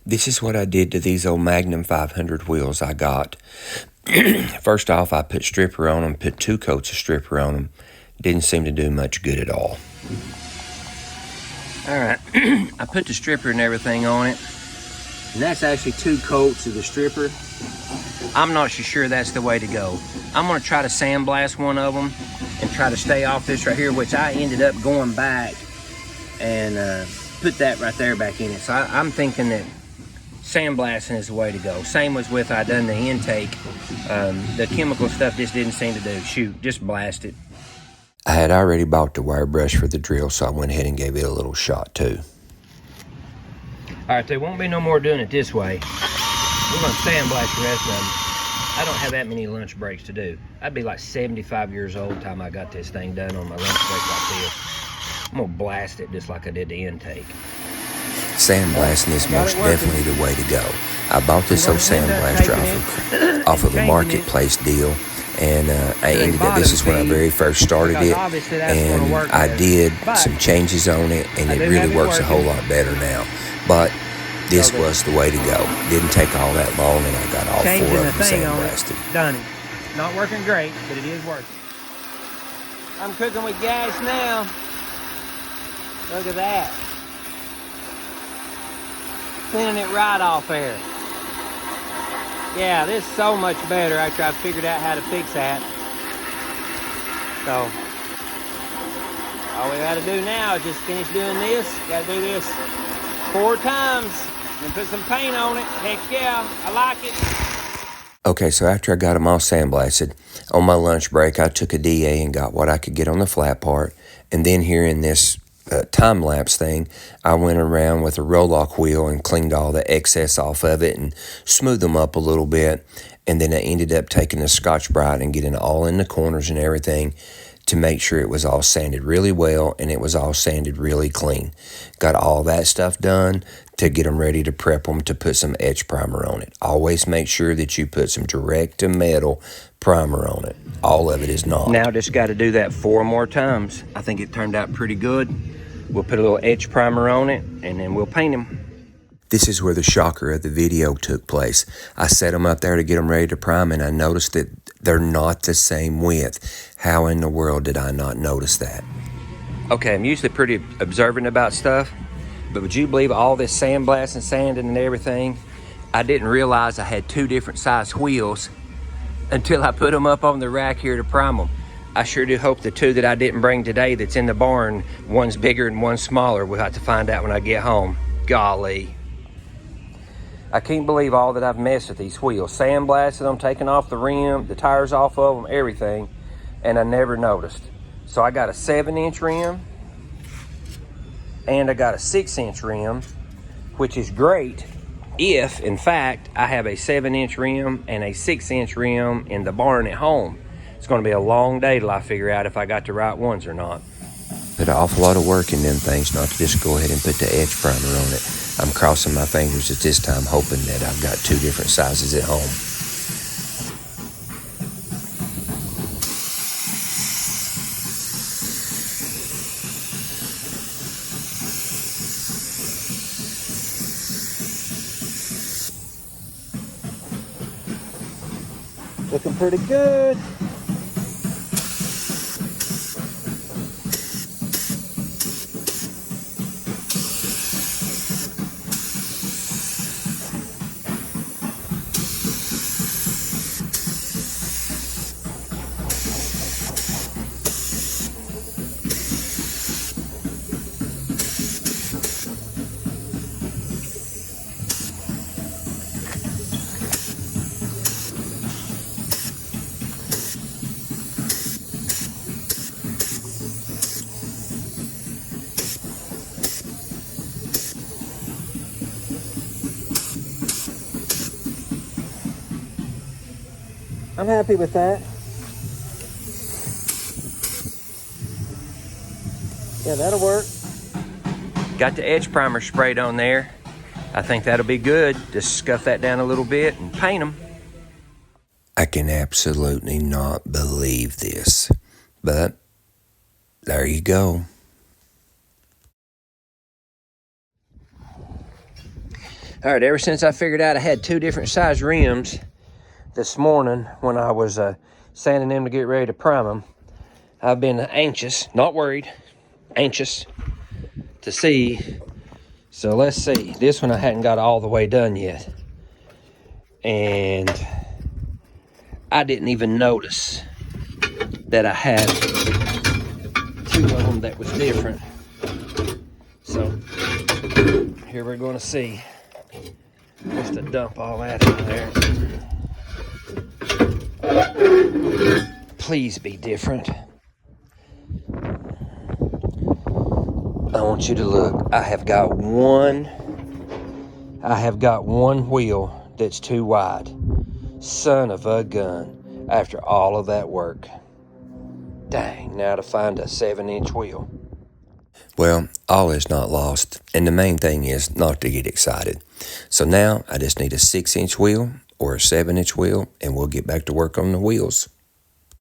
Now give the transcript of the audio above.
This is what I did to these old Magnum 500 wheels I got. First off, I put stripper on them, put 2 coats of stripper on them. Didn't seem to do much good at all. Alright, I put the stripper and everything on it. And that's actually 2 coats of the stripper. I'm not sure that's the way to go. I'm going to try to sandblast one of them and try to stay off this right here, which I ended up going back and put that right there back in it. So I'm thinking that sandblasting is the way to go. Same as with I done the intake. The chemical stuff just didn't seem to do. Shoot, just blast it. I had already bought the wire brush for the drill, so I went ahead and gave it a little shot too. Alright, there won't be no more doing it this way. We're going to sandblast the rest of them. I don't have that many lunch breaks to do. I'd be like 75 years old the time I got this thing done on my lunch break like this. I'm going to blast it just like I did the intake. Sandblasting is most definitely the way to go. I bought this old sandblaster off of a marketplace deal, and I ended up, this is when I very first started it, and I did some changes on it, and it really works a whole lot better now. But this was the way to go. Didn't take all that long, and I got all 4 of them sandblasted. Done it. Not working great, but it is working. I'm cooking with gas now. Look at that. Cleaning it right off there. Yeah, this is so much better after I figured out how to fix that. So, all we gotta do now is just finish doing this. Gotta do this 4 times and put some paint on it. Heck yeah, I like it. Okay, so after I got them all sandblasted, on my lunch break, I took a DA and got what I could get on the flat part. And then here in this time-lapse thing, I went around with a roll-lock wheel and cleaned all the excess off of it and smoothed them up a little bit. And then I ended up taking a Scotch-Brite and getting it all in the corners and everything to make sure it was all sanded really well and it was all sanded really clean. Got all that stuff done to get them ready to prep them to put some etch primer on it. Always make sure that you put some direct-to-metal primer on it. All of it is not. Now just got to do that 4 more times. I think it turned out pretty good. We'll put a little etch primer on it, and then we'll paint them. This is where the shocker of the video took place. I set them up there to get them ready to prime, and I noticed that they're not the same width. How in the world did I not notice that? Okay, I'm usually pretty observant about stuff, but would you believe all this sandblasting, sanding, and everything? I didn't realize I had 2 different size wheels until I put them up on the rack here to prime them. I sure do hope the 2 that I didn't bring today that's in the barn, one's bigger and one's smaller. We'll have to find out when I get home. Golly. I can't believe all that I've messed with these wheels. Sandblasted them, taking off the rim, the tires off of them, everything, and I never noticed. So I got a 7-inch rim, and I got a 6-inch rim, which is great if, in fact, I have a 7-inch rim and a 6-inch rim in the barn at home. It's going to be a long day till I figure out if I got the right ones or not. Put an awful lot of work in them things not to just go ahead and put the edge primer on it. I'm crossing my fingers at this time, hoping that I've got 2 different sizes at home. Looking pretty good. I'm happy with that. Yeah, that'll work. Got the edge primer sprayed on there. I think that'll be good. Just scuff that down a little bit and paint them. I can absolutely not believe this, but there you go. All right, ever since I figured out I had 2 different size rims this morning when I was sanding them to get ready to prime them, I've been anxious, not worried, anxious to see. So let's see. This one I hadn't got all the way done yet. And I didn't even notice that I had 2 of them that was different. So here we're going to see. Just to dump all that in there. Please be different. I want you to look. I have got one wheel that's too wide. Son of a gun. After all of that work. Dang, now to find a 7-inch wheel. Well, all is not lost, and the main thing is not to get excited. So now I just need a 6-inch wheel or a 7-inch wheel, and we'll get back to work on the wheels.